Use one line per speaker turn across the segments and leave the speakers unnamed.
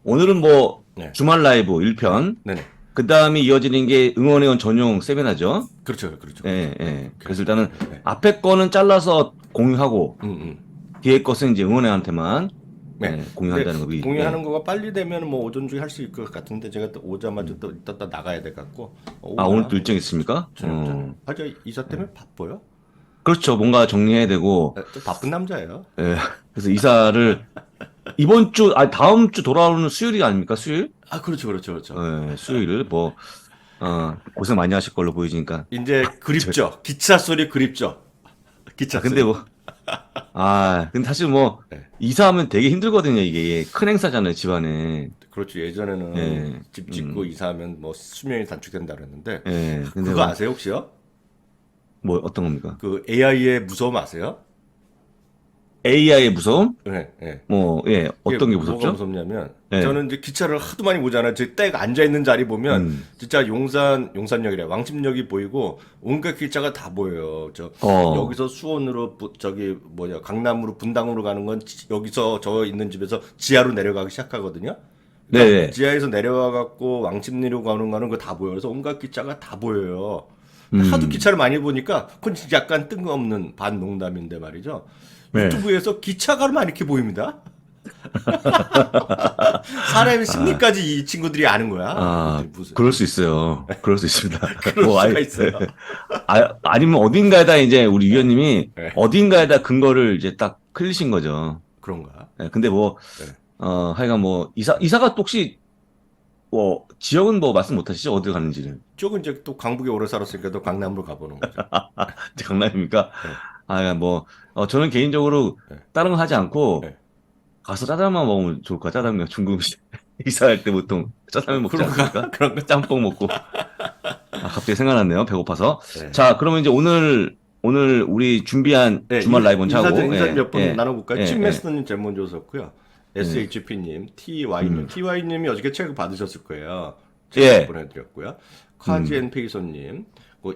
오늘은 뭐
네.
주말 라이브 1편,
네네.
그 다음에 이어지는 게 응원회원 전용 세미나죠.
그렇죠, 그렇죠.
예, 예. 그래서 일단은
네.
앞에 거는 잘라서 공유하고
음, 음.
뒤에 것은 이제 응원회원한테만
네. 근데
공유한다는 거.
공유하는 거가 빨리 되면 뭐 오전 중에 할 수 있을 것 같은데 제가 또 오자마자 또 이따 나가야 돼 갖고
아, 오늘 또
뭐
일정 있습니까?
저녁. 아, 저 이사 때문에 바빠요?
그렇죠. 뭔가 정리해야 되고,
네, 좀 바쁜 남자예요.
예. 그래서 이사를 이번 주, 다음 주 돌아오는 수요일이 아닙니까? 수요일?
아, 그렇죠, 그렇죠, 그렇죠.
예, 수요일. 뭐, 고생 많이 하실 걸로 보이니까.
이제 그립죠. 기차 소리 그립죠. 기차
근데
소리.
뭐, 근데 사실 뭐,
네.
이사하면 되게 힘들거든요. 이게 큰 행사잖아요, 집안에.
그렇죠. 예전에는
예,
집 짓고 이사하면 뭐 수명이 단축된다 그랬는데
예. 근데
그거
뭐,
아세요 혹시요?
뭐 어떤 겁니까?
그 AI의 무서움 아세요?
AI의 무서움?
네, 네.
뭐, 예,
이게
어떤 게
뭐가
무섭죠?
무섭냐면
예.
저는 이제 기차를 하도 많이 보잖아요. 제딱 앉아 있는 자리 보면
음.
진짜 용산역이래 왕십역이 보이고 온갖 기차가 다 보여요. 저
어.
여기서 수원으로 저기 뭐냐 강남으로 분당으로 가는 건 여기서 저 있는 집에서 지하로 내려가기 시작하거든요. 그러니까
네네.
지하에서 내려와 갖고 왕십리로 가는 거는 거 다 보여요. 그래서 온갖 기차가 다 보여요.
음.
하도 기차를 많이 보니까 그건 진짜 약간 뜬금없는 반농담인데 말이죠.
네.
유튜브에서 기차가만 이렇게 보입니다. 사람의 심리까지 이 친구들이 아는 거야. 무슨
그럴 수 있어요. 그럴 수 있습니다.
그럴 수가 있어요.
아니면 어딘가에다 이제 우리 위원님이
네.
어딘가에다 근거를 이제 딱 클리신 거죠.
그런가?
예, 근데 뭐,
네.
하여간 뭐, 이사가 또 혹시, 뭐, 지역은 뭐 말씀 못 하시죠? 어디 가는지는.
쪽은 이제 또 강북에 오래 살았으니까 또 강남으로 가보는 거죠.
이제 강남입니까?
네.
뭐, 저는 개인적으로
네.
다른 거 하지 않고,
네.
가서 짜장면 먹으면 좋을 것 같아요. 짜장면 중국 음식. 이사할 때 보통 짜장면 먹지 않습니까?
그런가?
짬뽕 먹고. 갑자기 생각났네요. 배고파서.
네.
자, 그러면 이제 오늘 우리 준비한
네,
주말 라이브 차고.
인사 몇 분
예,
나눠볼까요?
예,
찜메스터님 제일 먼저 오셨고요. SHP님, TY님. TY님이 어저께 책 받으셨을 거예요. 책
예.
보내드렸고요. 카지엔 페이소님,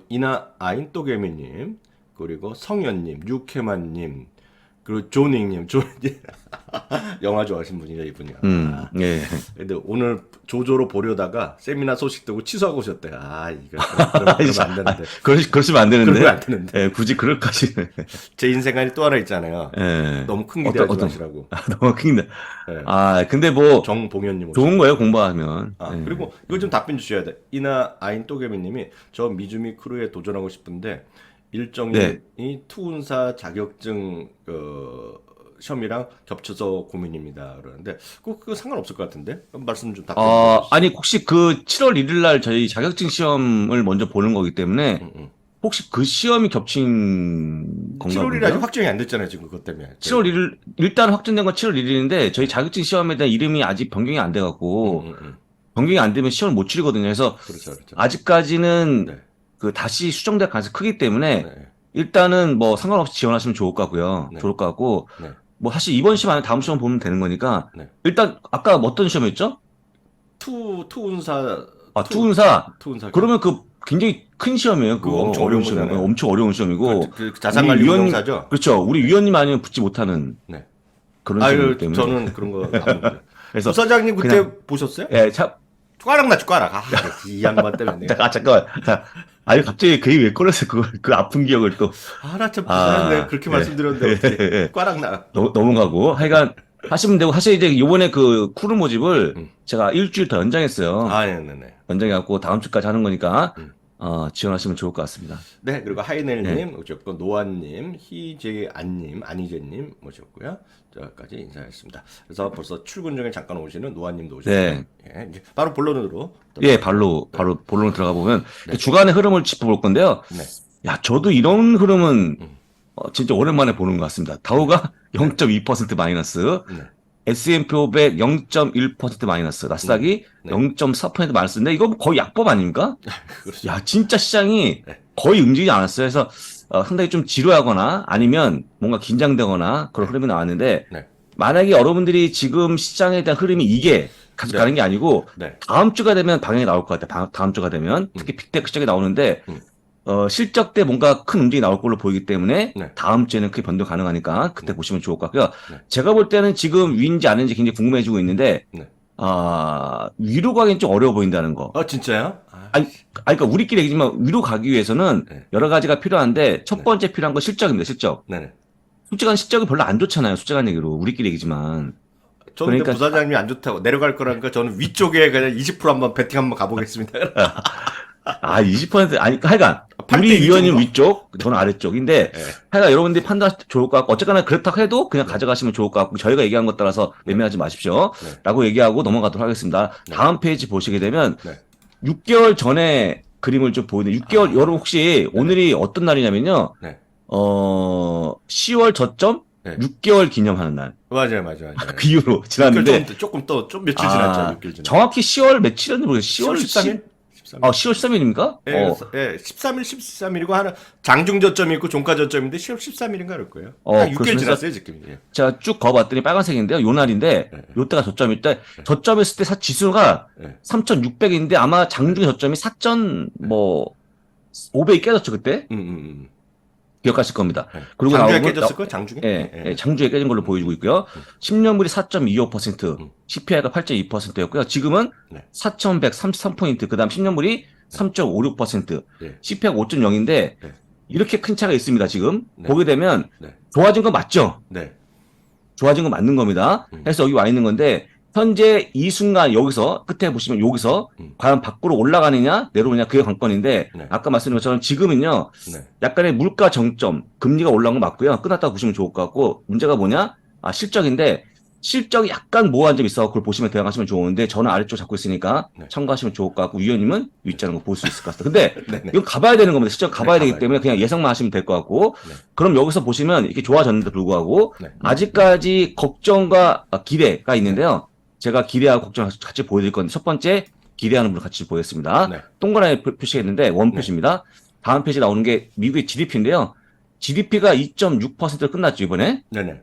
이나 아인또게미님, 그리고 성현님, 유케만님, 그리고 조닝님, 영화 좋아하시는 분이죠, 이분이.
예.
근데 오늘 조조로 보려다가 세미나 소식 듣고 취소하고 오셨대. 이거 그러면 안 되는데.
그러시면 안 되는데.
그러면 안 되는데.
예, 굳이 그럴까지.
제 인생관이 또 하나 있잖아요.
예.
너무 큰 기대하지 마시라고.
너무 큰데.
네.
근데 뭐,
정봉현님
좋은 거예요, 공부하면. 예.
그리고 이거 좀 답변 주셔야 돼. 이나 아인 또게미님이 저 미주미 크루에 도전하고 싶은데 일정이
네.
투운사 자격증 시험이랑 겹쳐서 고민입니다. 그러는데 그거 상관없을 것 같은데 말씀 좀 답변 주시죠.
아니, 혹시 그 7월 1일 날 저희 자격증 시험을 먼저 보는 거기 때문에, 혹시 그 시험이 겹친 건가요?
7월이 아직 확정이 안 됐잖아요. 지금 그것 때문에.
7월 1일, 일단 확정된 건 7월 1일인데, 저희 자격증 시험에 대한 이름이 아직 변경이 안 돼갖고, 변경이 안 되면 시험을 못 치르거든요. 그래서,
그렇죠, 그렇죠.
아직까지는,
네.
다시 수정될 가능성이 크기 때문에,
네.
일단은 뭐 상관없이 지원하시면 좋을 것 같고요.
네.
좋을 것 같고,
네.
뭐 사실 이번 시험 안에 다음 시험 보면 되는 거니까,
네.
일단, 아까 어떤 시험이었죠?
투운사.
투운사. 그러면 굉장히 큰 시험이에요.
그거 엄청 어려운
시험이에요.
거잖아요.
엄청 어려운 시험이고.
그 자산관리운용사죠.
그렇죠. 우리 위원님 아니면 붙지 못하는
네.
그런 시험이기 때문에.
저는 그런 거 안 봅니다.
그래서
부사장님 그때
그냥-
보셨어요?
예,
꽈락 났지 꽈락. 이 양반 때문에.
잠깐만. 자, 아니 갑자기 그 얘기 왜 꺼냈어요? 그 아픈 기억을 또
나참 부사장 내가 그렇게 말씀드렸는데 어떻게
예.
꽈락 나.
넘어가고. 하여간 하시면 되고 사실 이제 이번에 그 쿠르 모집을 제가 일주일 더 연장했어요.
네네네.
연장해갖고 다음 주까지 하는 거니까 지원하시면 좋을 것 같습니다.
네, 그리고 하이넬님 모셨고, 노아님, 희재안님, 안희재님 모셨고요. 저까지 인사했습니다. 그래서 벌써 출근 중에 잠깐 오시는 노아님도 오셨고요.
네.
예, 이제 바로 본론으로.
예, 바로 본론 들어가 보면 주간의 흐름을 짚어볼 건데요.
네.
야, 저도 이런 흐름은 진짜 오랜만에 보는 것 같습니다. 다우가 0.2% 마이너스,
네.
S&P 500 0.1% 마이너스, 나스닥이 0.4% 마이너스인데 이거 거의 약법 아닙니까?
그렇죠.
야, 진짜 시장이
네.
거의 움직이지 않았어요. 그래서 상당히 좀 지루하거나 아니면 뭔가 긴장되거나 그런 흐름이 나왔는데
네.
만약에 여러분들이 지금 시장에 대한 흐름이 이게 계속 가는 게 아니고
네.
다음 주가 되면 방향이 나올 것 같아요. 다음 주가 되면 특히 빅테크 시장이 나오는데 실적 때 뭔가 큰 움직임이 나올 걸로 보이기 때문에
네.
다음 주에는 크게 변동 가능하니까 그때 보시면 좋을 것 같고요.
네.
제가 볼 때는 지금 위인지 아닌지 굉장히 궁금해지고 있는데
네.
위로 가기는 좀 어려워 보인다는 거.
진짜요?
그러니까 우리끼리 얘기지만 위로 가기 위해서는
네.
여러 가지가 필요한데 첫 번째 필요한 건 실적입니다. 실적.
네네.
솔직한 실적이 별로 안 좋잖아요. 솔직한 얘기로 우리끼리 얘기지만.
저는 근데
그러니까
부사장님이 안 좋다고 내려갈 거라니까 저는 위쪽에 그냥 20% 한번 배팅 한번 가보겠습니다.
20% 아니 하여간
8대
우리
2
위원님
정도?
위쪽, 저는 아래쪽인데
네.
하여간 여러분들이 판단 좋을 것 같고 어쨌거나 그렇다고 해도 그냥 가져가시면 좋을 것 같고 저희가 얘기한 것 따라서 매매하지 마십시오.
네.
라고 얘기하고 넘어가도록 하겠습니다.
네.
다음 페이지 보시게 되면
네.
6개월 전에 그림을 좀 보이는데 6개월 여러분 혹시 오늘이 어떤 날이냐면요.
네.
10월 저점
네.
6개월 기념하는 날.
맞아요.
그 이후로 지났는데
조금 또 좀 며칠 지났죠. 6개월 지났죠.
정확히 10월 며칠인지 모르겠어요.
10월 13일?
10월 13일입니까?
예, 13일, 13일이고 하나 장중 저점이 있고 종가 저점인데 10월 13일인가 그럴 거예요. 딱 6개월
그래서
지났어요, 지금. 예.
제가 쭉 거봤더니 빨간색인데요. 요 날인데 요때가 저점일 때 저점했을 때 지수가 3,600인데 아마 장중에 저점이 4,500이 깨졌죠 그때. 기억하실 겁니다. 그리고
장중에
나오고
깨졌을 거예요, 장중에?
예, 장중에 깨진 걸로 보여주고 있고요. 10년물이 4.25%, CPI가 8.2%였고요. 지금은
네.
4,133포인트, 그 다음 10년물이 3.56%,
네.
CPI가 5.0인데,
네.
이렇게 큰 차가 있습니다, 지금.
네.
보게 되면,
네.
좋아진 거 맞죠?
네.
좋아진 거 맞는 겁니다. 그래서 여기 와 있는 건데, 현재 이 순간 여기서, 끝에 보시면 여기서, 과연 밖으로 올라가느냐, 내려오느냐, 그게 관건인데,
네.
아까 말씀드린 것처럼 지금은요,
네.
약간의 물가 정점, 금리가 올라온 거 맞고요. 끝났다고 보시면 좋을 것 같고, 문제가 뭐냐? 실적인데, 실적이 약간 모호한 점이 있어. 그걸 보시면 대응하시면 좋은데, 저는 아래쪽 잡고 있으니까
네.
참고하시면 좋을 것 같고, 위원님은 위자는 거 볼 수 있을 것 같습니다. 근데,
네네.
이건 가봐야 되는 겁니다. 실적 가봐야
네,
되기
가봐야
때문에 그냥 예상만 하시면 될 것 같고,
네.
그럼 여기서 보시면 이렇게 좋아졌는데 불구하고,
네.
아직까지 걱정과 기대가 있는데요. 제가 기대하고 걱정 같이 보여드릴 건데, 첫 번째, 기대하는 분을 같이 보겠습니다.
네.
동그라미 표시했는데, 원 표시입니다. 다음 페이지 나오는 게 미국의 GDP인데요. GDP가 2.6% 끝났죠, 이번에.
네네.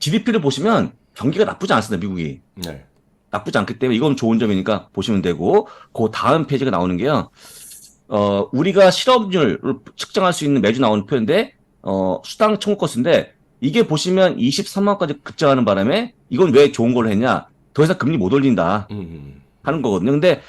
GDP를 보시면 경기가 나쁘지 않습니다, 미국이.
네.
나쁘지 않기 때문에 이건 좋은 점이니까 보시면 되고, 그 다음 페이지가 나오는 게요. 우리가 실업률을 측정할 수 있는 매주 나오는 표인데, 수당 청구 건수인데, 이게 보시면 23만까지 급증하는 바람에 이건 왜 좋은 걸 했냐? 더 이상 금리 못 올린다 하는 거거든요. 근데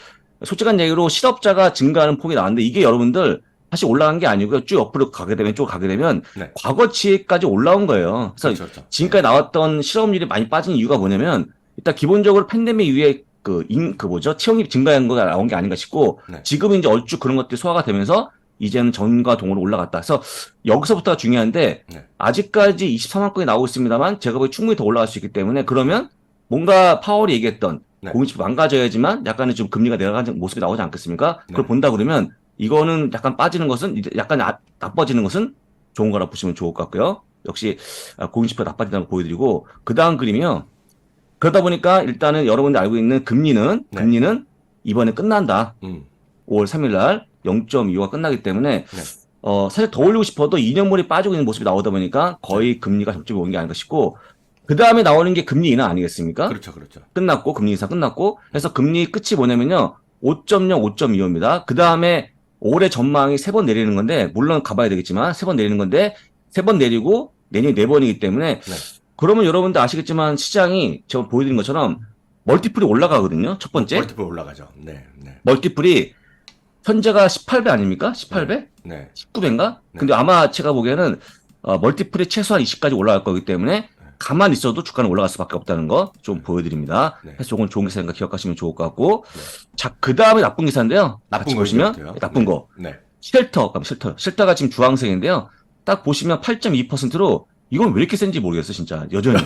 솔직한 얘기로 실업자가 증가하는 폭이 나왔는데 이게 여러분들 다시 올라간 게 아니고요. 쭉 옆으로 가게 되면
네.
과거치까지 올라온 거예요. 그래서
그렇죠.
지금까지 나왔던 실업률이 많이 빠진 이유가 뭐냐면 일단 기본적으로 팬데믹 이후에 채용이 증가한 거가 나온 게 아닌가 싶고
네.
지금은 이제 얼추 그런 것들이 소화가 되면서 이제는 전과 동으로 올라갔다. 그래서 여기서부터가 중요한데
네.
아직까지 23만 건이 나오고 있습니다만 제가 보기 충분히 더 올라갈 수 있기 때문에 그러면 뭔가 파월이 얘기했던
네.
공급이 망가져야지만 약간의 좀 금리가 내려가는 모습이 나오지 않겠습니까? 그걸
네.
본다 그러면 이거는 약간 빠지는 것은 약간 나빠지는 것은 좋은 거라 보시면 좋을 것 같고요. 역시 공급지표 나빠진다고 보여드리고 그 다음 그림이요. 그러다 보니까 일단은 여러분들 알고 있는 금리는 이번에 끝난다. 5월 3일 날 0.25가 끝나기 때문에 사실 더 올리고 싶어도 2년물이 빠지고 있는 모습이 나오다 보니까 거의 금리가 접점이 온 게 아닌가 싶고 그 다음에 나오는 게 금리 인하 아니겠습니까?
그렇죠.
끝났고 금리 인하 끝났고 그래서 금리 끝이 뭐냐면요 5.0, 5.25입니다. 그 다음에 올해 전망이 3번 내리는 건데 물론 가봐야 되겠지만 3번 내리는 건데 3번 내리고 내년이 4번이기 때문에 그러면 여러분들 아시겠지만 시장이 제가 보여드린 것처럼 멀티플이 올라가거든요. 첫 번째.
멀티플 올라가죠. 네.
멀티플이 현재가 18배 아닙니까? 18배?
네.
19배인가? 근데 아마 제가 보기에는 멀티플이 최소한 20까지 올라갈 거기 때문에 가만히 있어도 주가는 올라갈 수밖에 없다는 거 좀 보여드립니다. 그래서 조금 좋은 기사니까 기억하시면 좋을 것 같고 자, 그 다음에 나쁜 기사인데요.
나쁜
보시면 나쁜 거.
네.
쉘터가 지금 주황색인데요. 딱 보시면 8.2%로 이건 왜 이렇게 센지 모르겠어요, 진짜. 여전히.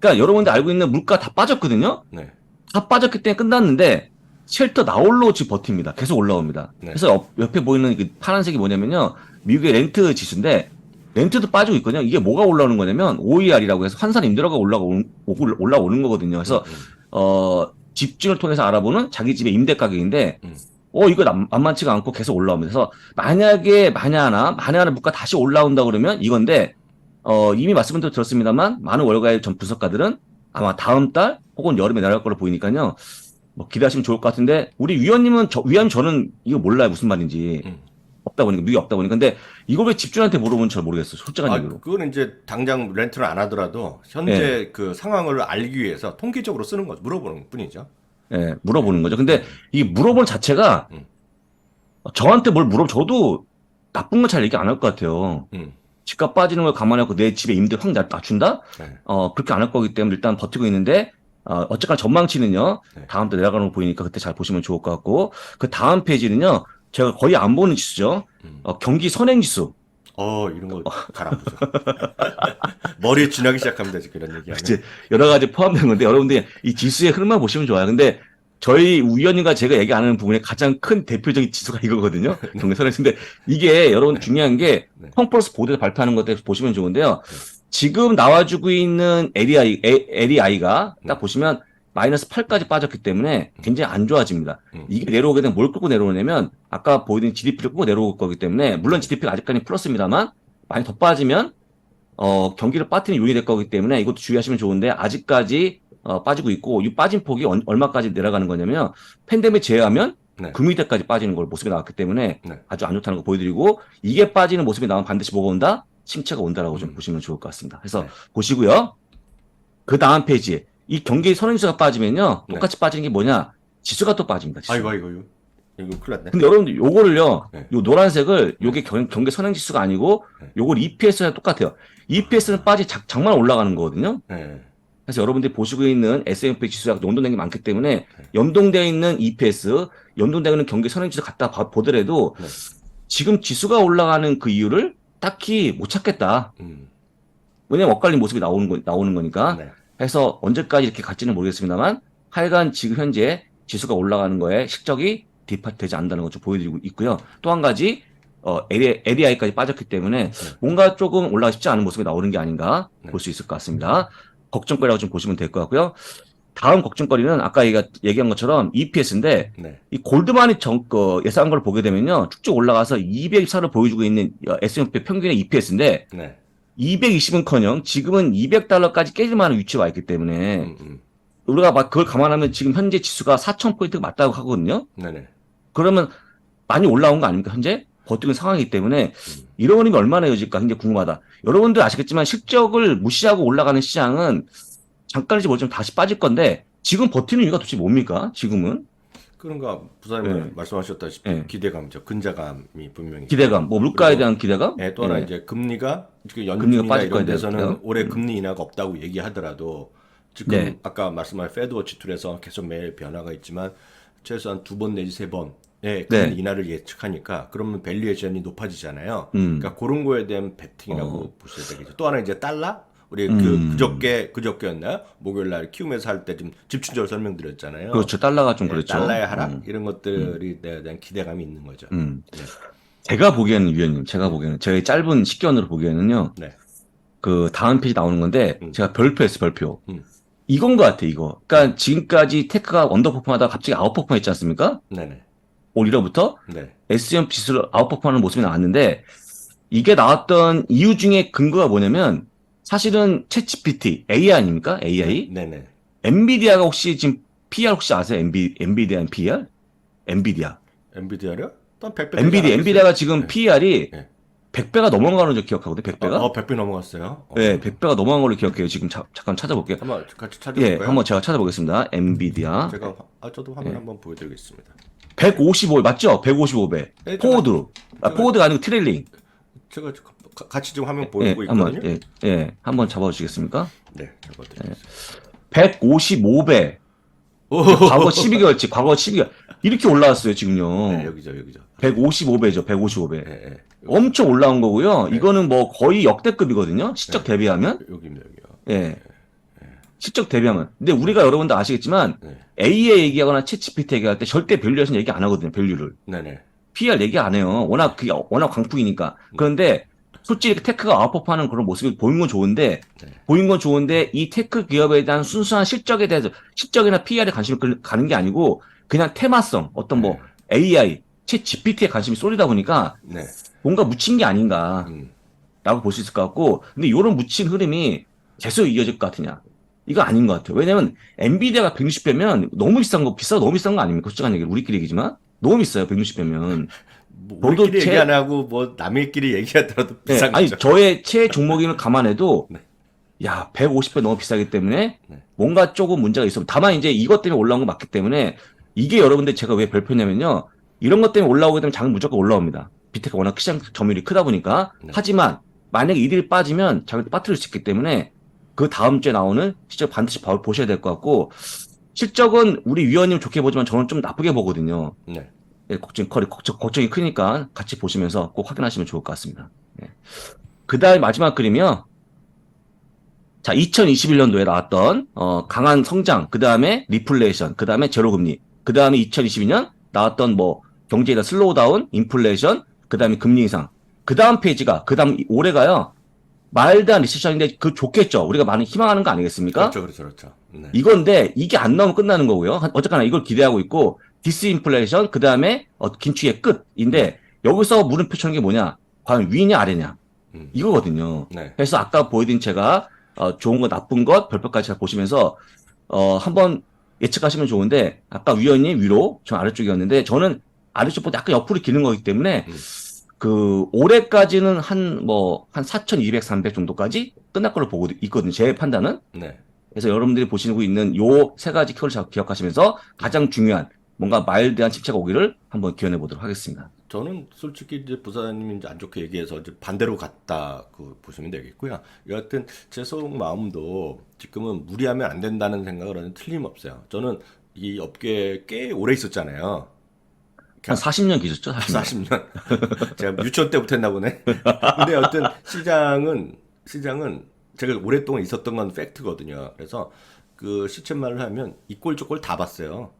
그러니까 여러분들 알고 있는 물가 다 빠졌거든요.
네.
다 빠졌기 때문에 끝났는데 쉘터 나홀로 지금 버팁니다. 계속 올라옵니다. 그래서 옆에 보이는 그 파란색이 뭐냐면요. 미국의 렌트 지수인데 렌트도 빠지고 있거든요. 이게 뭐가 올라오는 거냐면 OER이라고 해서 환산 임대료가 올라오는 거거든요. 그래서 집주인을 통해서 알아보는 자기 집의 임대 가격인데 이거 만만치가 않고 계속 올라옵니다. 그래서 만약에 만에 하나 물가 다시 올라온다 그러면 이건데 이미 말씀도 들었습니다만 많은 월가의 전 분석가들은 아마 다음 달 혹은 여름에 내려갈 걸로 보이니까요. 뭐 기대하시면 좋을 것 같은데 우리 위원님은 위원님 저는 이거 몰라요 무슨 말인지 없다 보니까 미국이 없다 보니까. 근데 이걸 왜 집주인한테 물어보면 잘 모르겠어요. 솔직한
아,
얘기로.
그거는 이제 당장 렌트를 안 하더라도 현재 그 상황을 알기 위해서 통계적으로 쓰는 거 물어보는 뿐이죠.
물어보는 거죠. 근데 이 물어보는 자체가
음.
저한테 뭘 물어보면 저도 나쁜 건 잘 얘기 안 할 것 같아요.
음.
집값 빠지는 걸 감안하고 내 집에 임대 확 낮춘다?
네.
그렇게 안 할 거기 때문에 일단 버티고 있는데, 어쨌거나 전망치는요,
네.
다음 때 내려가는 거 보이니까 그때 잘 보시면 좋을 것 같고, 그 다음 페이지는요, 제가 거의 안 보는 지수죠. 경기 선행지수.
이런 거 잘 안 보죠. 머리에 지나기 시작합니다, 지금 이런 얘기하면.
이제 여러 가지 포함된 건데, 여러분들 이 지수의 흐름만 보시면 좋아요. 근데 저희 우연님과 제가 얘기 안 하는 부분의 가장 큰 대표적인 지수가 이거거든요. 경기 선행지수. 근데 이게 여러분 중요한 게,
네.
펑플러스 보드에서 발표하는 것들 보시면 좋은데요. 지금 나와주고 있는 LEI가 딱 보시면 마이너스 8까지 빠졌기 때문에 굉장히 안 좋아집니다. 이게 내려오게 되면 뭘 끌고 내려오냐면 아까 보여드린 GDP를 끌고 내려올 거기 때문에 물론 GDP가 아직까지 플러스입니다만 많이 더 빠지면 경기를 빠뜨리는 요인이 될 거기 때문에 이것도 주의하시면 좋은데 아직까지 빠지고 있고 이 빠진 폭이 얼마까지 내려가는 거냐면 팬데믹 제외하면
네.
금융위기까지 빠지는 걸 모습이 나왔기 때문에
네.
아주 안 좋다는 거 보여드리고 이게 빠지는 모습이 나오면 반드시 뭐가 온다? 침체가 온다라고 좀 보시면 좋을 것 같습니다. 그래서
네.
보시고요. 그 다음 페이지에 이 경기 선행지수가 빠지면요.
네.
똑같이 빠지는 게 뭐냐? 지수가 또 빠집니다. 지수.
아이고 이거 큰일 났네.
근데 여러분들 요거를요.
네.
요 노란색을 요게 경기 선행지수가 아니고
네.
요걸 EPS랑 똑같아요. EPS는 빠지 장만 올라가는 거거든요.
네.
그래서 여러분들이 보시고 있는 S&P 지수가 연동된 게 많기 때문에 연동되어 있는 EPS, 연동되어 있는 경기 선행지수 갖다 보더라도
네.
지금 지수가 올라가는 그 이유를 딱히 못 찾겠다. 왜냐면 엇갈린 모습이 나오는 거니까.
네.
해서 언제까지 이렇게 갈지는 모르겠습니다만 하여간 지금 현재 지수가 올라가는 거에 실적이 뒷받되지 않는다는 걸 좀 보여드리고 있고요. 또 한 가지 LEI까지 빠졌기 때문에 뭔가 조금 올라가 쉽지 않은 모습이 나오는 게 아닌가 볼 수 있을 것 같습니다. 걱정거리라고 좀 보시면 될 것 같고요. 다음 걱정거리는 아까 얘기한 것처럼 EPS인데
네.
이 골드만이 예상한 걸 보게 되면요. 쭉쭉 올라가서 224를 보여주고 있는 S&P 평균의 EPS인데
네.
220은커녕 지금은 $200까지 깨질 만한 위치에 와 있기 때문에 우리가 막 그걸 감안하면 지금 현재 지수가 4,000포인트가 맞다고 하거든요.
네네.
그러면 많이 올라온 거 아닙니까? 현재 버티는 상황이기 때문에 이런 흐름이 얼마나 이어질까 굉장히 궁금하다. 여러분들 아시겠지만 실적을 무시하고 올라가는 시장은 잠깐이지 모르지만 다시 빠질 건데 지금 버티는 이유가 도대체 뭡니까? 지금은
그런가 부사님
네.
말씀하셨다시피
네.
기대감이죠. 근자감이 분명히
기대감, 뭐 물가에 대한 기대감?
네, 또 하나
네.
이제 금리가
금리가
연준이나
빠질 거에
이런 데서는
대해서요?
올해 금리 인하가 없다고 얘기하더라도 지금
네.
아까 말씀하신 패드워치 툴에서 계속 매일 변화가 있지만 최소한 2번 내지 3번의 금리
네.
인하를 예측하니까 그러면 밸류에이션이 높아지잖아요.
음.
그러니까 그런 거에 대한 베팅이라고 보셔야 되겠죠. 또 하나 이제 달러 우리 그저께였나요? 목요일 날 키움에서 할 때 좀 집중적으로 설명드렸잖아요.
그렇죠. 달러가 좀
네,
그렇죠.
달러의 하락 이런 것들이 대한 기대감이 있는 거죠. 네.
제가 보기에는 위원님, 제가 짧은 식견으로 보기에는요.
네.
그 다음 페이지 나오는 건데 제가 별표했어요, 별표.
음.
이건 것 같아, 이거. 그러니까 지금까지 테크가 언더퍼폼하다가 갑자기 아웃퍼폼 했지 않습니까?
네네.
올 1월부터
네.
S&P 지수를 아웃퍼폼하는 모습이 나왔는데 이게 나왔던 이유 중에 근거가 뭐냐면 사실은 챗GPT, AI 아닙니까? AI?
네네.
엔비디아가 혹시 지금 PR 혹시 아세요? 엔비디아 PR? 엔비디아.
엔비디아요? 또 100배
엔비디아가 지금
네.
PR이
네.
100배가 넘어간 걸로 기억하거든요. 100배가.
100배 넘어갔어요.
네, 100배가 넘어간 걸로 기억해요. 지금 잠깐 찾아볼게요.
한번 같이 찾아볼까요?
예, 한번 제가 찾아보겠습니다. 엔비디아.
제가 저도 화면 한번 보여드리겠습니다.
155배 맞죠? 155배.
네,
포워드로. 포워드가 아니고 트레일링.
제가 같이 지금 화면
예,
보이고
한번
있거든요.
한번 잡아주시겠습니까?
네, 잡아드리겠습니다.
155배. 과거 12개월치, 과거 12개월. 이렇게 올라왔어요, 지금요.
네, 여기죠.
155배죠, 155배.
네, 네.
엄청 올라온 거고요. 이거는 뭐 거의 역대급이거든요. 실적 대비하면.
여기입니다, 여기요.
예. 실적 대비하면. 근데 우리가 여러분들 아시겠지만,
네.
A에 얘기하거나 챗GPT 얘기할 때 절대 밸류에서는 얘기 안 하거든요, 밸류를.
네네.
PR 얘기 안 해요. 워낙 광풍이니까. 그런데, 솔직히 테크가 아웃퍼하는 그런 모습이 보인 건 좋은데, 이 테크 기업에 대한 순수한 실적에 대해서, 실적이나 PR에 관심이 가는 게 아니고, 그냥 테마성, 어떤 뭐, AI, 챗 GPT에 관심이 쏠리다 보니까,
네.
뭔가 묻힌 게 아닌가, 라고 볼 수 있을 것 같고, 근데 이런 묻힌 흐름이 계속 이어질 것 같으냐. 이거 아닌 것 같아요. 왜냐면, 엔비디아가 160배면 너무 비싼 거 아닙니까? 솔직한 얘기, 우리끼리 얘기지만. 너무 비싸요, 160배면.
뭐
저도
우리끼리 얘기 안 하고 뭐 남의끼리 얘기하더라도
네,
비싼
아니
거죠.
저의 최애 종목임을 감안해도
네.
야 150배 너무 비싸기 때문에
네.
뭔가 조금 문제가 있어. 다만 이제 이것 때문에 올라온 거 맞기 때문에 이게 여러분들 제가 왜 별표냐면요. 이런 것 때문에 올라오게 되면 장은 무조건 올라옵니다. 비트가 워낙 시장 점유율이 크다 보니까.
네.
하지만 만약에 이들이 빠지면 장을 빠뜨릴 수 있기 때문에 그 다음 주에 나오는 실적 반드시 보셔야 될 것 같고 실적은 우리 위원님 좋게 보지만 저는 좀 나쁘게 보거든요.
네.
예, 걱정이 크니까 같이 보시면서 꼭 확인하시면 좋을 것 같습니다. 예. 그 다음 마지막 그림이요. 자, 2021년도에 나왔던 강한 성장, 그 다음에 리플레이션, 그 다음에 제로금리, 그 다음에 2022년 나왔던 뭐 경제에다 슬로우다운, 인플레이션, 그 다음에 금리 인상, 그 다음 페이지가 그 다음 올해가요. 마일드한 리세션인데 그 좋겠죠. 우리가 많이 희망하는 거 아니겠습니까?
그렇죠, 그렇죠, 그렇죠. 네.
이건데 이게 안 나오면 끝나는 거고요. 어쨌거나 이걸 기대하고 있고 디스인플레이션, 그 다음에 긴축의 끝인데 여기서 물음표 쳐는 게 뭐냐? 과연 위냐 아래냐?
음.
이거거든요.
네.
그래서 아까 보여드린 제가 좋은 것, 나쁜 것, 별표까지 잘 보시면서 한번 예측하시면 좋은데 아까 위원님 위로, 저 아래쪽이었는데 저는 아래쪽보다 약간 옆으로 기는 거기 때문에 그 올해까지는 한 4,200, 300 정도까지 끝날 걸로 보고 있거든요. 제 판단은.
네.
그래서 여러분들이 보시고 있는 요 세 가지 키워드 잘 기억하시면서 가장 중요한 뭔가 마일드한 침체가 오기를 한번 기원해 보도록 하겠습니다.
저는 솔직히 이제 부사님이 이제 안 좋게 얘기해서 이제 반대로 갔다 그 보시면 되겠고요. 여하튼 제 속 마음도 지금은 무리하면 안 된다는 생각을 하는 틀림없어요. 저는 이 업계에 꽤 오래 있었잖아요.
한 40년 계셨죠? 40년.
40년. 제가 유치원 때부터 했나 보네. 근데 어떤 시장은 제가 오랫동안 있었던 건 팩트거든요. 그래서 그 시쳇말로 하면 이꼴 저꼴 다 봤어요.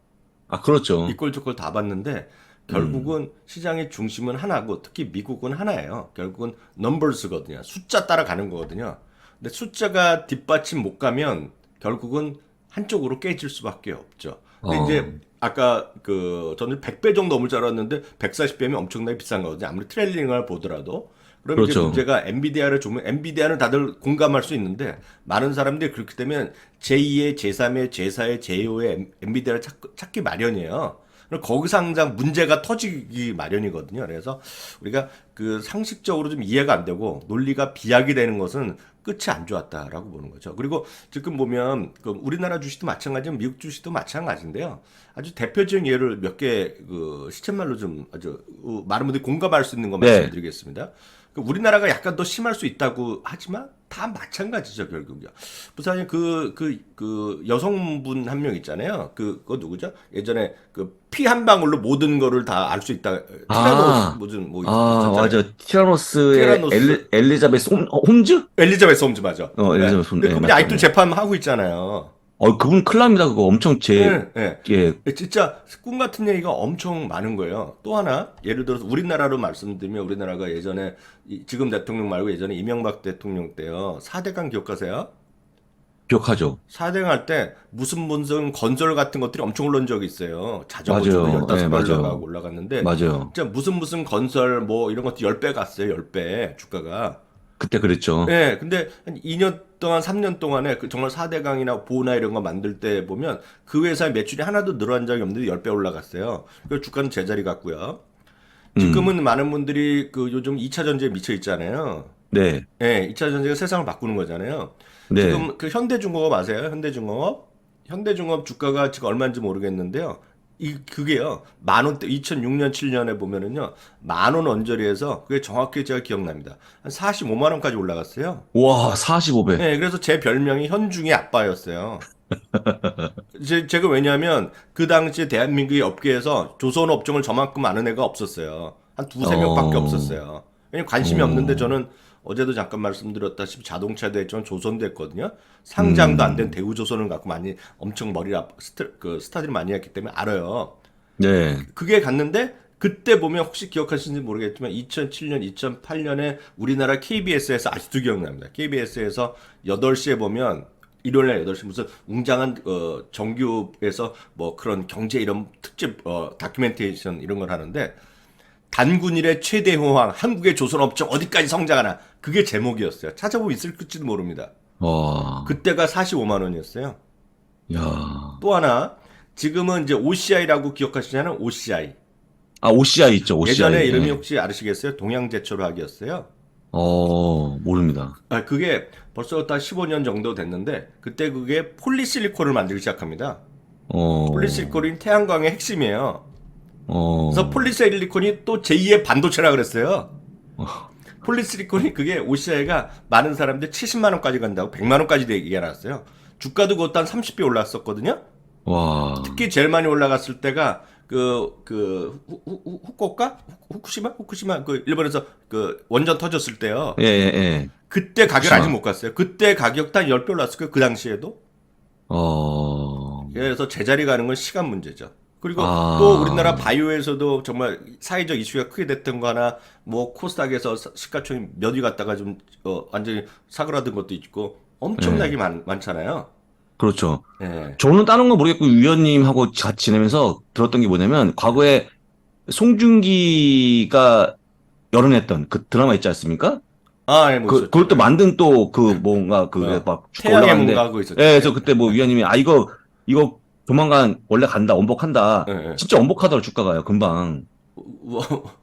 아, 그렇죠.
이꼴 저꼴 다 봤는데 결국은 시장의 중심은 하나고 특히 미국은 하나예요. 결국은 넘버스거든요. 숫자 따라가는 거거든요. 근데 숫자가 뒷받침 못 가면 결국은 한쪽으로 깨질 수밖에 없죠. 근데 이제 아까 그 저는 100배 정도 넘을 줄 알았는데 140배면 엄청나게 비싼 거거든요. 아무리 트레일링을 보더라도. 그럼 이제
그렇죠.
문제가 엔비디아를 주면 엔비디아는 다들 공감할 수 있는데 많은 사람들이 그렇게 되면 제2의 제3의 제4의 제5의 엔비디아를 찾기 마련이에요. 그럼 거기서 항상 문제가 터지기 마련이거든요. 그래서 우리가 그 상식적으로 좀 이해가 안 되고 논리가 비약이 되는 것은 끝이 안 좋았다라고 보는 거죠. 그리고 지금 보면 그 우리나라 주식도 마찬가지고 미국 주식도 마찬가지인데요. 아주 대표적인 예를 몇 개 그 시쳇말로 좀 아주 많은 분들이 공감할 수 있는 거
네.
말씀드리겠습니다. 우리나라가 약간 더 심할 수 있다고 하지만 다 마찬가지죠, 결국요. 부산에 그 여성분 한 명 있잖아요. 그거 누구죠? 예전에 그 피 한 방울로 모든 거를 다 알 수 있다. 티라노스 무슨 뭐 있었잖아요.
맞아. 티라노스의
티라노스.
엘리자베스 홈즈?
엘리자베스 홈즈 맞아.
엘리자베스 홈즈.
근데 그분이
맞죠.
아직도 재판하고 있잖아요.
그분 큰일 납니다. 그거 엄청
네, 네.
예,
진짜 꿈 같은 얘기가 엄청 많은 거예요. 또 하나 예를 들어서 우리나라로 말씀드리면 우리나라가 예전에 지금 대통령 말고 예전에 이명박 대통령 때요. 4대강 기억하세요?
기억하죠.
4대강 할 때 무슨 건설 같은 것들이 엄청 올라온 적이 있어요. 자전거
맞아요.
쪽으로 15배
맞아요.
올라갔는데
맞아요.
진짜 무슨 건설 뭐 이런 것도 10배 갔어요. 10배 주가가.
그때 그랬죠.
네, 근데 한 2년 동안, 3년 동안에 그 정말 4대강이나 보나 이런 거 만들 때 보면 그 회사의 매출이 하나도 늘어난 적이 없는데 10배 올라갔어요. 그래서 주가는 제자리 갔고요. 지금은 많은 분들이 그 요즘 2차 전지에 미쳐 있잖아요.
네.
네, 2차 전지가 세상을 바꾸는 거잖아요.
네.
지금 그 현대중공업 아세요? 현대중공업? 현대중공업 주가가 지금 얼마인지 모르겠는데요. 그게요. 만 원대 2006년 7년에 보면은요. 만 원 언저리에서 그게 정확히 제가 기억납니다. 한 45만 원까지 올라갔어요.
와, 45배.
네, 그래서 제 별명이 현중의 아빠였어요. 제가 왜냐하면 그 당시에 대한민국의 업계에서 조선 업종을 저만큼 아는 애가 없었어요. 한 두세 명밖에 없었어요. 왜냐면 관심이 없는데 저는 어제도 잠깐 말씀드렸다시피 자동차도 했지만 조선도 했거든요. 상장도 안 된 대우조선을 갖고 많이 엄청 스타들이 많이 했기 때문에 알아요.
네.
그게 갔는데 그때 보면 혹시 기억하시는지 모르겠지만 2007년, 2008년에 우리나라 KBS에서 아직도 기억납니다. KBS에서 8시에 보면 일요일날 8시 무슨 웅장한 정규에서 뭐 그런 경제 이런 특집 다큐멘테이션 이런 걸 하는데 단군일의 최대 호황 한국의 조선업종 어디까지 성장하나 그게 제목이었어요. 찾아보면 있을지도 모릅니다.
와.
그때가 45만 원이었어요.
야.
또 하나 지금은 이제 OCI라고 기억하시잖아요. OCI.
아, OCI 있죠, OCI.
예전에 이름이
예.
혹시 아시겠어요? 동양제철화학이었어요.
모릅니다.
아, 그게 벌써 다 15년 정도 됐는데 그때 그게 폴리실리콘을 만들기 시작합니다.
어,
폴리실리콘이 태양광의 핵심이에요. 그래서
어,
폴리실리콘이 또 제2의 반도체라 그랬어요.
어,
폴리실리콘이 그게 OCI가 많은 사람들 70만 원까지 간다고 100만 원까지 얘기가 나왔어요. 주가도 그것도 한 30배 올랐었거든요.
와,
특히 제일 많이 올라갔을 때가 후쿠오카? 후쿠시마? 그 일본에서 그 원전 터졌을 때요.
예, 예, 예.
그때 가격
후쿠시마.
아직 못 갔어요. 그때 가격 한 10배 올랐을 거예요. 그 당시에도.
어,
그래서 제자리 가는 건 시간 문제죠. 그리고 또 우리나라
아,
바이오에서도 정말 사회적 이슈가 크게 됐던 거 하나, 뭐 코스닥에서 시가총액 몇 위 갔다가 좀 완전히 사그라든 것도 있고
예,
엄청나게 많잖아요.
그렇죠.
예.
저는 다른 건 모르겠고, 위원님하고 같이 지내면서 들었던 게 뭐냐면, 과거에 송중기가 열연했던 그 드라마 있지 않습니까?
아, 예, 뭐
그걸
있었죠.
또
예.
만든 또 그 뭔가 그게
어,
막 주가
태양의
올라갔는데,
뭔가 하고 있었죠.
예, 그래서 그때 뭐 위원님이, 이거 조만간 원래 간다, 원복한다.
예, 예.
진짜 원복하더라, 주가가요, 금방.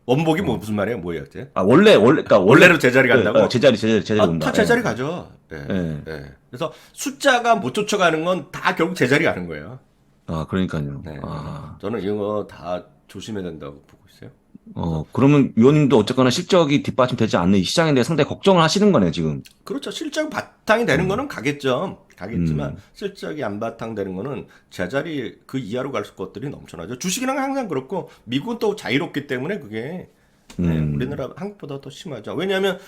원복이 뭐 무슨 말이에요? 뭐예요, 쟤?
아, 그러니까
원래로 제자리
예,
간다고?
제자리
아,
온다.
다 제자리 가죠. 예.
예.
예. 그래서 숫자가 못 쫓아가는 건 다 결국 제자리 가는 거예요.
아, 그러니까요.
네.
아,
저는 이런 거 다 조심해야 된다고 보고 있어요. 그래서
그러면 위원님도 어쨌거나 실적이 뒷받침되지 않는 이 시장에 대해 상당히 걱정을 하시는 거네, 지금.
그렇죠. 실적 바탕이 되는 거는 가겠지만
음,
실적이 안 바탕되는 거는 제자리 그 이하로 갈 것들이 넘쳐나죠. 주식이랑 항상 그렇고 미국은 또 자유롭기 때문에 그게 네,
음,
우리나라 한국보다 더 심하죠. 왜냐하면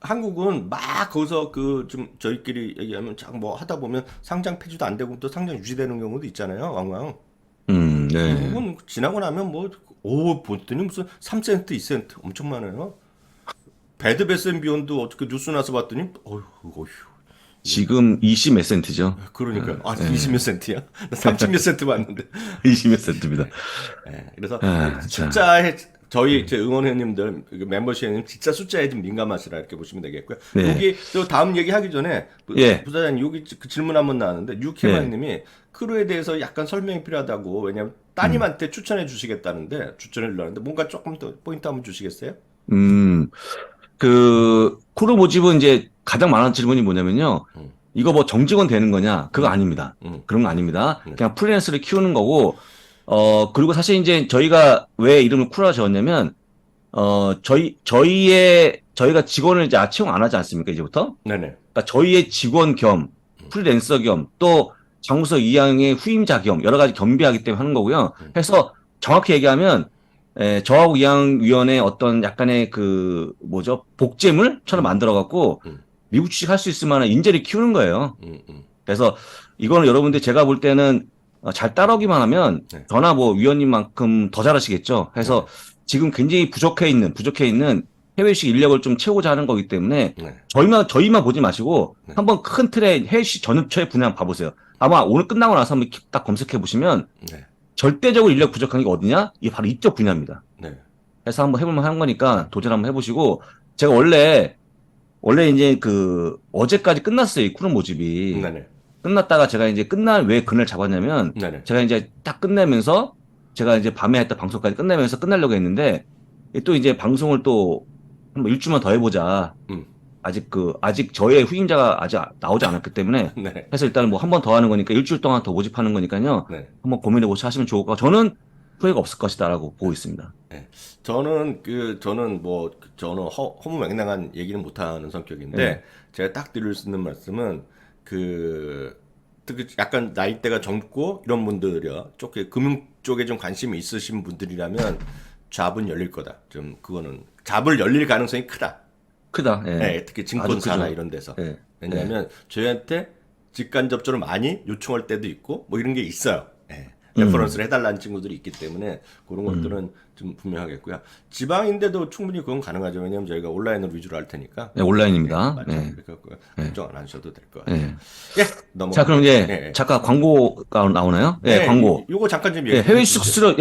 한국은 막 거기서 그 좀 저희끼리 얘기하면 참 뭐 하다 보면 상장 폐지도 안 되고 또 상장 유지되는 경우도 있잖아요. 왕왕.
네.
미국은 지나고 나면 보더니 무슨 3센트, 2센트 엄청 많아요. 배드 베스 비욘도 어떻게 뉴스 나서 봤더니 어휴
지금 20 몇 센트죠.
그러니까요. 아,
예.
20 몇 센트야? 나 30 몇 센트 봤는데.
20 몇 센트입니다.
예, 그래서
아, 자,
숫자에 저희 제 응원회원님들 그 멤버십 회원님 진짜 숫자에 좀 민감하시라 이렇게 보시면 되겠고요.
네.
여기 또 다음 얘기하기 전에
예,
부사장님 여기 그 질문 한번 나왔는데
예.
유캐만님이 크루에 대해서 약간 설명이 필요하다고 왜냐면 따님한테 추천해 주시겠다는데 추천해 주려는데 뭔가 조금 더 포인트 한번 주시겠어요?
음, 쿠르 모집은 이제 가장 많은 질문이 뭐냐면요.
음,
이거 뭐 정직원 되는 거냐? 그거
음,
아닙니다.
음,
그런 거 아닙니다.
네,
그냥 프리랜서를 키우는 거고, 그리고 사실 이제 저희가 왜 이름을 쿠르라 지었냐면, 저희가 직원을 이제 채용 안 하지 않습니까? 이제부터?
네네.
그러니까 저희의 직원 겸, 프리랜서 겸, 또 장우석 이양의 후임자 겸, 여러 가지 겸비하기 때문에 하는 거고요. 해서 정확히 얘기하면, 저하고 이양위원회 어떤 약간의 복제물처럼
음,
만들어갖고,
음,
미국 주식 할 수 있을 만한 인재를 키우는 거예요.
음, 음,
그래서 이거는 여러분들 제가 볼 때는 잘 따라오기만 하면
네,
저나 뭐 위원님만큼 더 잘하시겠죠.
네네.
해서 지금 굉장히 부족해 있는 해외 주식 인력을 좀 채우고자 하는 거기 때문에
네,
저희만 보지 마시고
네,
한번 큰 틀의 해외 주식 전업처의 분야 한번 봐보세요. 아마 오늘 끝나고 나서 한번 딱 검색해 보시면
네,
절대적으로 인력 부족한 게 어디냐? 이게 바로 이쪽 분야입니다.
네.
그래서 한번 해볼만 하는 거니까 도전 한번 해보시고 제가 원래 이제 어제까지 끝났어요. 이 쿠션 모집이.
네네.
끝났다가 제가 이제 왜 그날 잡았냐면
네네.
제가 이제 딱 끝내면서 제가 이제 밤에 했던 방송까지 끝내면서 끝내려고 했는데 또 이제 방송을 또 한번 일주만 더 해보자.
음,
아직 저의 후임자가 아직 나오지 않았기 때문에
네,
해서 일단 뭐 한 번 더 하는 거니까 일주일 동안 더 모집하는 거니까요.
네.
한번 고민해보시 하시면 좋을 것 같고 저는 후회가 없을 것이다라고 보고 있습니다.
네. 저는 허무맹랑한 얘기는 못하는 성격인데,
예.
제가 딱 드릴 수 있는 말씀은, 특히 약간 나이대가 젊고, 이런 분들이요. 금융 쪽에 좀 관심이 있으신 분들이라면, 잡은 열릴 거다. 잡을 열릴 가능성이 크다.
크다. 예.
네, 특히
아주
증권사나
크죠.
이런 데서.
예.
왜냐하면 저희한테 직간 접촉을 많이 요청할 때도 있고 뭐 이런 게 있어요. 예.
음.
레퍼런스를 해달라는 친구들이 있기 때문에 그런 것들은 좀 분명하겠고요. 지방인데도 충분히 그건 가능하죠. 왜냐하면 저희가 온라인으로 위주로 할 테니까.
네, 온라인입니다.
맞죠.
네.
그러니까 걱정 안 하셔도 될 것 같아요.
예.
예, 넘어가.
자, 그럼 이제
예, 예.
잠깐 광고가 나오나요? 예, 광고.
요거 잠깐 좀
예,
얘기해
해외
주시죠.
수수료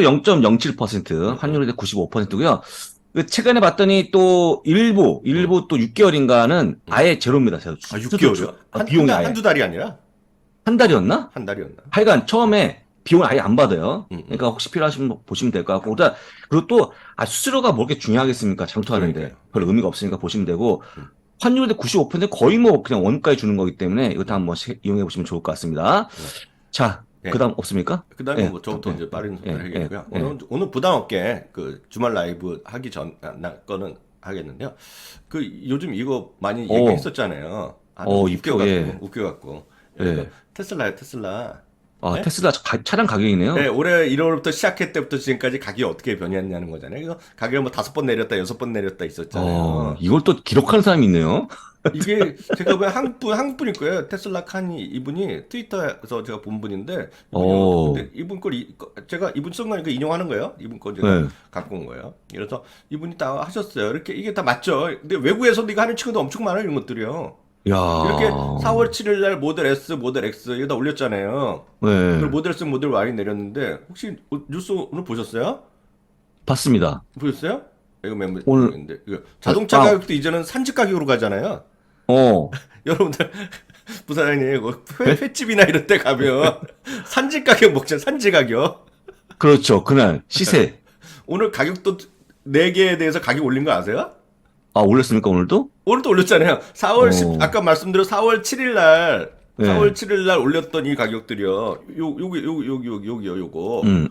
0.07%, 환율이 95%고요. 최근에 봤더니 또 일부 또 6개월인가는 아예 제로입니다.
아, 6개월이요?
비용이 아예.
한두 달이 아니라
한 달이었나?
한 달이었나?
하여간 처음에 비용을 아예 안 받아요.
음.
그러니까 혹시 필요하시면 보시면 될 것 같고, 일단 그리고 또 수수료가 뭐 그렇게 중요하겠습니까? 장투하는데
그러니까요.
별 의미가 없으니까 보시면 되고,
음.
환율대 95%인데 거의 뭐 그냥 원가에 주는 거기 때문에 이것도 한번 이용해 보시면 좋을 것 같습니다.
네.
자,
예.
그다음 없습니까?
그다음에
예,
뭐 저부터
예,
이제 빠른 소개를
예, 예,
하겠고요.
예.
오늘 부담 없게 그 주말 라이브 하기 전 거는 하겠는데요. 그 요즘 이거 많이
오,
얘기했었잖아요. 아주
이표, 예,
웃겨갖고. 그
예.
테슬라요, 테슬라.
아,
예?
테슬라 차량
네,
가격이네요.
올해 1월부터 시작할 때부터 지금까지 가격이 어떻게 변했냐는 거잖아요. 그래서 가격을 뭐 5번 내렸다, 6번 내렸다 있었잖아요.
이걸 또 기록하는 사람이 있네요.
이게 제가 왜 한국분일 거예요. 테슬라 칸이 이분이 트위터에서 제가 본 분인데 근데 이분 걸 제가 이분 쓴 거니까 인용하는 거예요. 이분 거 제가
네.
갖고 온 거예요. 그래서 이분이 다 하셨어요. 이렇게 이게 다 맞죠. 근데 외국에서도 이거 하는 친구도 엄청 많아요. 이런 것들이요.
야,
이렇게 4월 7일 날 모델 S, 모델 X 이거 다 올렸잖아요. 그리고
네,
모델 S, 모델 Y 내렸는데 혹시 뉴스 오늘 보셨어요?
봤습니다.
보셨어요? 이거
오늘,
멤버인데 이거 자동차 가격도 이제는 산지 가격으로 가잖아요.
어,
여러분들 부사장님 횟집이나 이런 데 가면 산지 가격 먹자 산지 가격.
그렇죠. 그날 시세.
오늘 가격도 4개에 대해서 가격 올린 거 아세요?
올렸습니까, 오늘도?
오늘도 올렸잖아요. 4월 10
어,
아까 말씀드린 4월 7일 날
네.
4월 7일 날 올렸던 이 가격들이요. 요기요 요거.
음.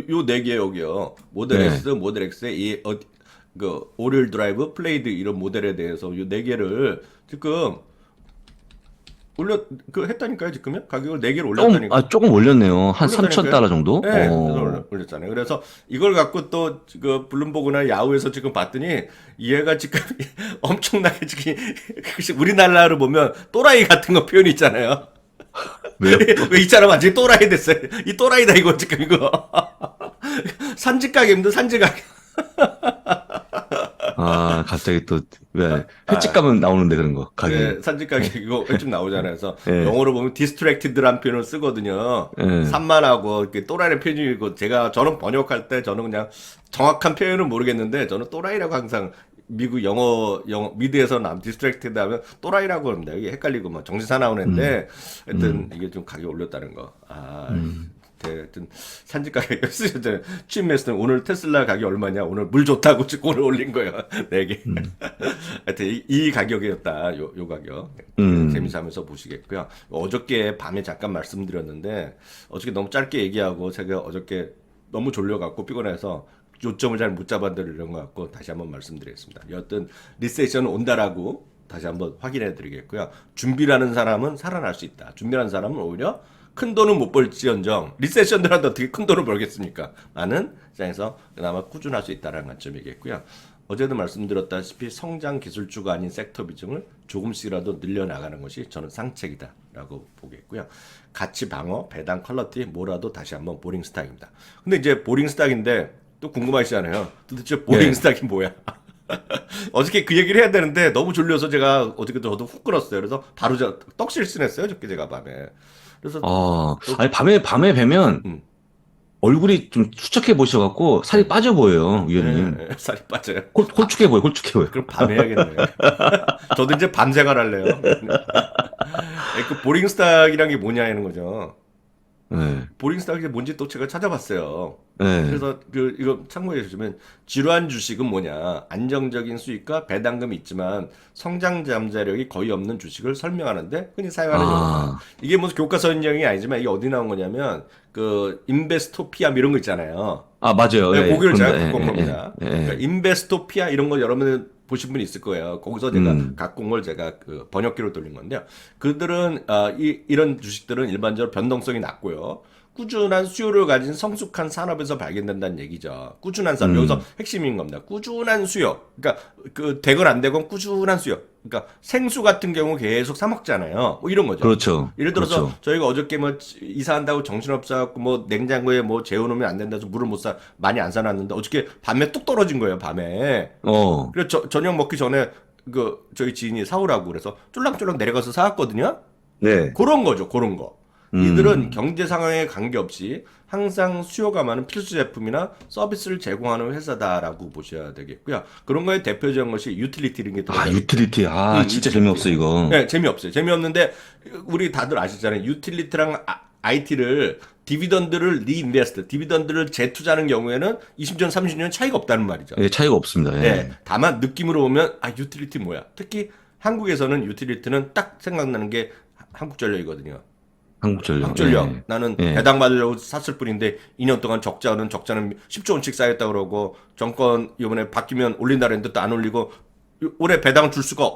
요 4개 여기요. 모델
네.
S, 모델 X, 그 오릴 드라이브, 플레이드 이런 모델에 대해서 요 4개를 지금 했다니까요, 지금요? 가격을 4개를 올렸다니까.
조금 올렸네요. 한
올렸다니까요?
3,000달러 정도?
네, 그래서 올렸잖아요. 그래서 이걸 갖고 또 그 블룸버그나 야후에서 지금 봤더니 얘가 지금 엄청나게 지금 우리나라로 보면 또라이 같은 거 표현 있잖아요.
왜요?
왜 이 사람 완전히 또라이 됐어요. 이 또라이다 이거 지금 이거. 산지 가격입니다. 산지 가격.
갑자기 또, 왜, 횟집 가면 나오는데 그런 거, 가격이.
네, 산지 가격 이거 좀 나오잖아요. 그래서
예.
영어로 보면 distracted라는 표현을 쓰거든요.
예.
산만하고 이렇게 또라이의 표현이고 저는 번역할 때 저는 그냥 정확한 표현은 모르겠는데 저는 또라이라고 항상 미국 영어 미드에서 distracted 하면 또라이라고 합니다. 이게 헷갈리고 뭐 정신 사나운 애인데 하여튼 이게 좀 가격 올렸다는 거. 하여튼 산지 가격 쓰셨잖아요. 취임 매스는 오늘 테슬라 가격 얼마냐? 오늘 물 좋다고 지금 오늘 올린 거예요. 4개. 하여튼 이 가격이었다. 요 가격. 재미삼아서 보시겠고요. 어저께 밤에 잠깐 말씀드렸는데 어저께 너무 짧게 얘기하고 제가 어저께 너무 졸려갖고 피곤해서 요점을 잘 못 잡아드리는 것 같고 다시 한번 말씀드리겠습니다. 여하튼 리세션은 온다라고 다시 한번 확인해 드리겠고요. 준비라는 사람은 살아날 수 있다. 준비라는 사람은 오히려 큰 돈은 못 벌지언정 리세션들한테 어떻게 큰 돈을 벌겠습니까? 많은 시장에서 그나마 꾸준할 수 있다는 관점이겠고요. 어제도 말씀드렸다시피 성장 기술주가 아닌 섹터 비중을 조금씩이라도 늘려나가는 것이 저는 상책이다라고 보겠고요. 가치 방어, 배당 퀄리티 뭐라도 다시 한번 보링 스탁입니다. 근데 이제 보링 스탁인데 또 궁금하시잖아요. 도대체 보링 스탁이 뭐야? 어저께 그 얘기를 해야 되는데 너무 졸려서 제가 어저께 저도 훅 끊었어요. 그래서 바로 떡실신했어요. 저께 제가 밤에. 그래서
아니, 밤에 뵈면
음.
얼굴이 좀 수척해 보셔갖고 살이 빠져 보여요, 위원님.
살이 빠져요.
홀쭉해 보여, 홀쭉해 보여.
그럼 밤 해야겠네. 저도 이제 밤 생활 할래요. 그 보링 스탁이란 게 뭐냐는 거죠.
네.
보링 스탁이 뭔지 또 제가 찾아봤어요.
네.
그래서 이거 참고해 주시면 지루한 주식은 뭐냐? 안정적인 수익과 배당금이 있지만 성장 잠재력이 거의 없는 주식을 설명하는데 흔히 사용하는 용어다. 이게 무슨 교과서 인용이 아니지만 이게 어디 나온 거냐면 그 인베스토피아 이런 거 있잖아요.
맞아요.
네,
예,
거기를 제가
그런데,
갖고 온 겁니다. 그러니까 인베스토피아 이런 거 여러분들 보신 분이 있을 거예요. 거기서 제가 갖고 온 걸 제가 그 번역기로 돌린 건데요. 그들은 이런 주식들은 일반적으로 변동성이 낮고요. 꾸준한 수요를 가진 성숙한 산업에서 발견된다는 얘기죠. 꾸준한 산업. 여기서 핵심인 겁니다. 꾸준한 수요. 그러니까 그 되건 안 되건 꾸준한 수요. 그러니까 생수 같은 경우 계속 사 먹잖아요. 뭐 이런 거죠.
그렇죠.
예를 들어서
그렇죠.
저희가 어저께 뭐 이사한다고 정신없어갖고 뭐 냉장고에 뭐 재워놓으면 안 된다서 물을 많이 안 사놨는데 어저께 밤에 뚝 떨어진 거예요. 밤에. 그래서 저녁 먹기 전에 저희 지인이 사오라고 그래서 쫄랑쫄랑 내려가서 사왔거든요.
네.
그런 거죠. 그런 거. 이들은 경제 상황에 관계없이 항상 수요가 많은 필수 제품이나 서비스를 제공하는 회사다라고 보셔야 되겠고요. 그런 거에 대표적인 것이 유틸리티라는 게 들어가요.
유틸리티. 진짜
유틸리티.
재미없어, 이거.
네, 재미없어요. 재미없는데 우리 다들 아시잖아요. 유틸리티랑 IT를 디비던드를 리인베스트, 디비던드를 재투자하는 경우에는 20년, 30년 차이가 없다는 말이죠.
예, 차이가 없습니다. 예.
네. 다만 느낌으로 보면 유틸리티 뭐야? 특히 한국에서는 유틸리티는 딱 생각나는 게 한국전력이거든요.
한국전력.
한국전력.
예.
나는
예.
배당 받으려고 샀을 뿐인데 2년 동안 적자는 10조 원씩 쌓였다 그러고 정권 이번에 바뀌면 올린다 그랬는데 또 안 올리고 올해 배당 줄 수가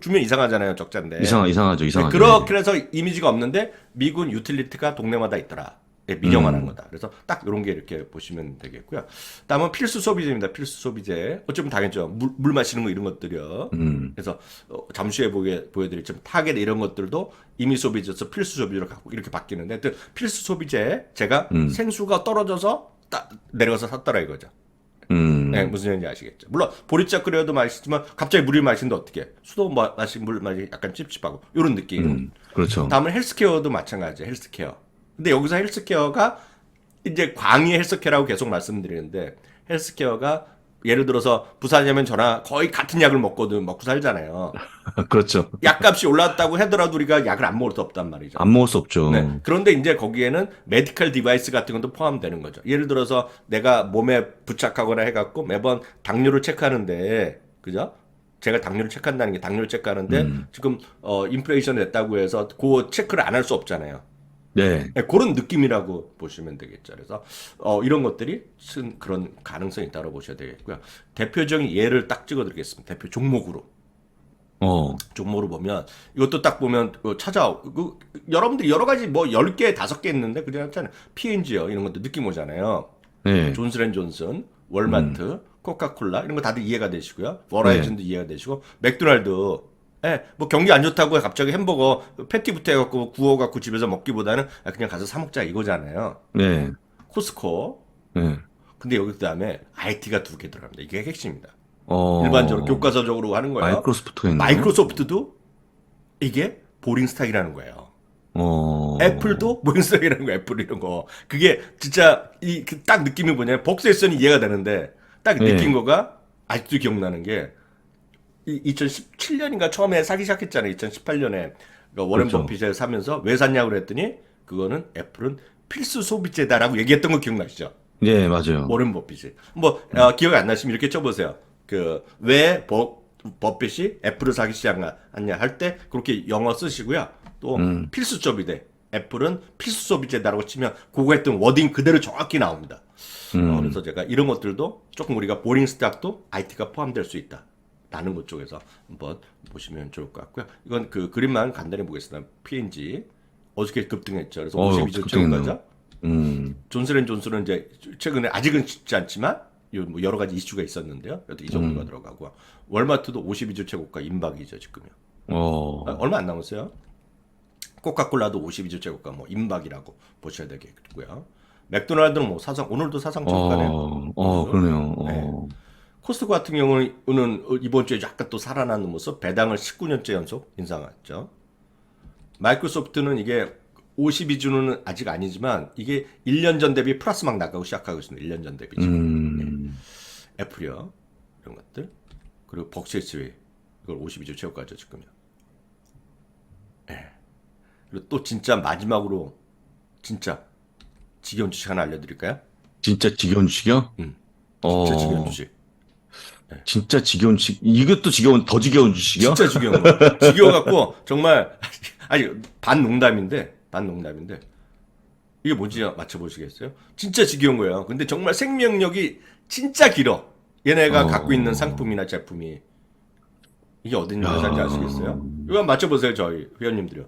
주면 이상하잖아요. 적자인데.
이상하죠.
그렇게 해서 이미지가 없는데 미군 유틸리티가 동네마다 있더라. 예, 민영화하는 거다. 그래서 딱 이런 게 이렇게 보시면 되겠고요. 다음은 필수 소비재입니다. 필수 소비재. 어쩌면 당연죠. 물 마시는 거 이런 것들이요. 그래서 잠시 후에 보여드릴지만 타겟 이런 것들도 임의 소비재에서 필수 소비재로 갖고 이렇게 바뀌는데 하여튼 필수 소비재 제가 생수가 떨어져서 딱 내려가서 샀더라 이거죠. 네, 무슨 얘기인지 아시겠죠. 물론 보리차 끓여도 맛있지만 갑자기 물이 마시는데 어떻게 수도 마신 물 맛이 약간 찝찝하고 이런 느낌.
그렇죠.
다음은 헬스케어도 마찬가지예요. 헬스케어. 근데 여기서 헬스케어가 이제 광의 헬스케어라고 계속 말씀드리는데 헬스케어가 예를 들어서 부산이면 저나 거의 같은 약을 먹고 살잖아요.
그렇죠.
약값이 올랐다고 하더라도 우리가 약을 안 먹을 수 없단 말이죠.
안 먹을 수 없죠.
네. 그런데 이제 거기에는 메디컬 디바이스 같은 것도 포함되는 거죠. 예를 들어서 내가 몸에 부착하거나 해갖고 매번 당뇨를 체크하는데, 그죠? 제가 당뇨를 체크한다는 게 당뇨를 체크하는데 지금 인플레이션 됐다고 해서 그 체크를 안 할 수 없잖아요.
네.
네, 그런 느낌이라고 보시면 되겠죠. 그래서 이런 것들이 그런 가능성이 있다고 보셔야 되겠고요. 대표적인 예를 딱 찍어드리겠습니다. 대표 종목으로. 종목으로 보면 이것도 딱 보면 여러분들이 여러 가지 뭐 10개, 5개 있는데 그렇잖아요. P&G요. 이런 것도 느낌 오잖아요.
네.
존슨앤존슨, 월마트, 코카콜라 이런 거 다들 이해가 되시고요. 버라이즌도 이해가 되시고 맥도날드 예, 뭐 경기 안 좋다고 갑자기 햄버거 패티부터 해갖고 구워갖고 집에서 먹기보다는 그냥 가서 사 먹자 이거잖아요.
네.
코스코.
네.
근데 여기 그다음에 IT가 2개 들어갑니다. 이게 핵심입니다. 일반적으로 교과서적으로 하는 거예요.
마이크로소프트가 있나요?
마이크로소프트도 이게 보링스탁이라는 거예요. 애플도 보링스탁이라는 거예요. 애플 이런 거. 그게 진짜 딱 느낌이 뭐냐면 복수했으니 이해가 되는데 딱 느낀 거가 아직도 기억나는 게 2017년인가 처음에 사기 시작했잖아요. 2018년에 워렌
그렇죠.
버핏을 사면서 왜 샀냐고 그랬더니 그거는 애플은 필수 소비재다라고 얘기했던 거 기억나시죠?
네, 맞아요.
워렌 버핏이. 뭐 기억이 안 나시면 이렇게 쳐보세요. 왜 버핏이 애플을 사기 시작했냐 할 때 그렇게 영어 쓰시고요. 또 필수 소비재. 애플은 필수 소비재다라고 치면 그거 했던 워딩 그대로 정확히 나옵니다. 그래서 제가 이런 것들도 조금 우리가 보링 스탁도 IT가 포함될 수 있다. 라는 것 쪽에서 한번 보시면 좋을 것 같고요. 이건 그 그림만 간단히 보겠습니다. P&G 어저께 급등했죠. 그래서 52조 채운 거죠. 존슨앤존슨은 이제 최근에 아직은 쉽지 않지만 뭐 여러 가지 이슈가 있었는데요. 그래도 이 정도가 들어가고 월마트도 52조 최고가 임박이죠 지금요. 얼마 안 남았어요. 코카콜라도 52조 최고가 뭐 임박이라고 보셔야 되겠고요. 맥도날드는 뭐 오늘도 사상 최고가네요.
그러네요.
네. 코스트코 같은 경우는 이번 주에 약간 또 살아나는 모습, 배당을 19년째 연속 인상했죠. 마이크로소프트는 이게 52주는 아직 아니지만 이게 1년 전 대비 플러스 막 나가고 시작하고 있습니다. 1년 전 대비 지금. 네. 애플이요. 이런 것들. 그리고 벅시스웨이. 이걸 52주 채워가죠 지금요. 네. 그리고 또 진짜 마지막으로 진짜 지겨운 주식 하나 알려드릴까요?
진짜 지겨운 주식이요?
진짜 지겨운 주식.
네. 진짜 지겨운 주식. 이것도 더 지겨운 주식이요?
진짜 지겨운 거. 지겨워갖고 정말 반 농담인데 이게 뭔지 맞춰보시겠어요? 진짜 지겨운 거예요. 근데 정말 생명력이 진짜 길어. 얘네가 갖고 있는 상품이나 제품이 이게 어떤 회사인지 아시겠어요? 이거 한번 맞춰보세요, 저희 회원님들이요.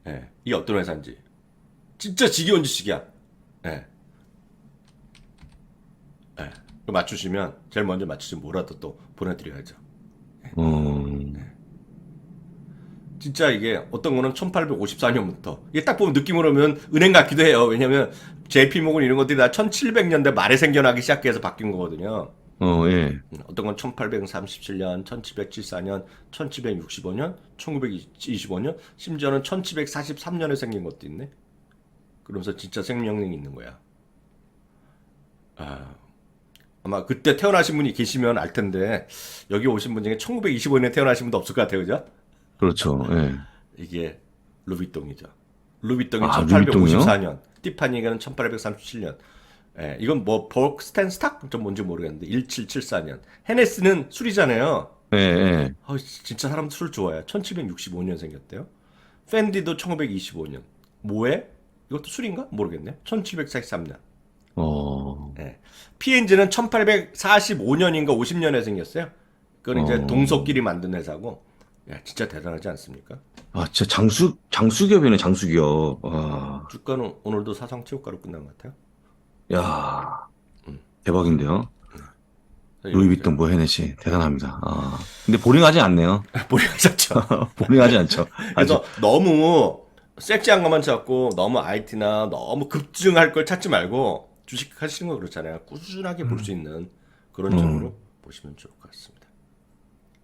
네, 이게 어떤 회사인지. 진짜 지겨운 주식이야. 네. 네. 맞추시면 제일 먼저 맞추시면 뭐라도 또 보내드려야죠. 네. 진짜 이게 어떤 거는 1854년부터 이게 딱 보면 느낌으로 면 은행 같기도 해요. 왜냐면 JP모건 이런 것들이 다 1700년대 말에 생겨나기 시작해서 바뀐 거거든요.
예.
어떤 건 1837년, 1774년, 1765년, 1925년, 심지어는 1743년에 생긴 것도 있네. 그러면서 진짜 생명력이 있는 거야. 아마 그때 태어나신 분이 계시면 알 텐데 여기 오신 분 중에 1925년에 태어나신 분도 없을 것 같아요, 그죠?
그렇죠. 예.
이게 루비통이죠. 루비통이
아,
1854년 티파니가는 1837년. 예, 이건 뭐 버크스텐스탁 좀 뭔지 모르겠는데 1774년. 헤네스는 술이잖아요.
예, 예.
진짜 사람 술 좋아해. 1765년 생겼대요. 팬디도 1925년. 뭐해? 이것도 술인가? 모르겠네. 1743년. 예. P&G는 1845년인가 50년에 생겼어요. 그건 이제 동서끼리 만든 회사고. 야, 진짜 대단하지 않습니까?
아, 진짜 장수기업이네, 장수기업. 와,
주가는 오늘도 사상 최고가로 끝난 것 같아요.
야, 대박인데요. 루이비통 뭐 헤네시 대단합니다. 아, 근데 보링하지 않네요.
모르겠었죠.
보링하지 않죠.
그래서 너무 섹시한 것만 찾고 너무 IT나 너무 급증할 걸 찾지 말고 주식 하시는 거 그렇잖아요. 꾸준하게 볼 수 있는 그런 쪽으로 보시면 좋을 것 같습니다.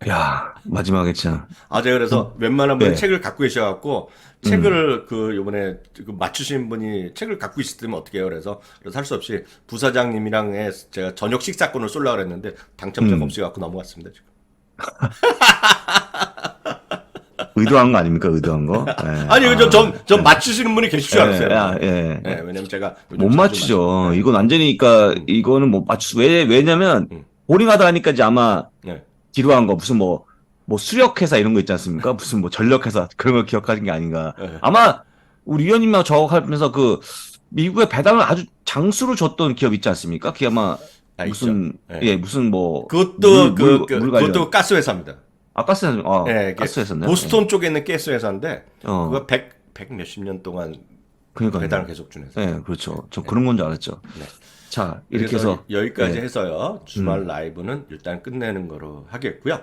야, 마지막에 진짜.
제가 그래서 웬만한 분이
네.
책을 갖고 계셔갖고 책을 요번에 맞추신 분이 책을 갖고 있으면 어떻게 해요? 그래서 할 수 없이 부사장님이랑 제가 저녁 식사권을 쏠라 그랬는데 당첨자가 없어갖고 넘어갔습니다, 지금.
의도한 거 아닙니까? 의도한 거? 예.
아니, 전 맞추시는 분이 계실 줄 알았어요.
예.
네, 왜냐면 제가
못 맞추죠. 이건 완전히니까 이거는 못 맞추. 왜냐면 보링하다 하니까 이제 아마
네.
지루한 거 무슨 뭐 수력회사 이런 거 있지 않습니까? 무슨 뭐 전력회사 그런 걸 기억하신 게 아닌가.
네.
아마 우리 위원님하고 저 하면서 미국에 배당을 아주 장수로 줬던 기업 있지 않습니까? 그게 아마 무슨
있죠.
무슨 뭐
그것도
물 관련.
그것도 가스 회사입니다.
가스 회사.
네,
가스 회사네요.
보스턴 쪽에 있는 가스 회사인데
어.
그거 100 몇십 년 동안
그러니까요.
배당을 계속 준 회사.
네, 그렇죠. 저 그런 건 줄 알았죠.
네.
자, 이렇게
그래서
해서
여기까지
네.
해서요. 주말 라이브는 일단 끝내는 거로 하겠고요.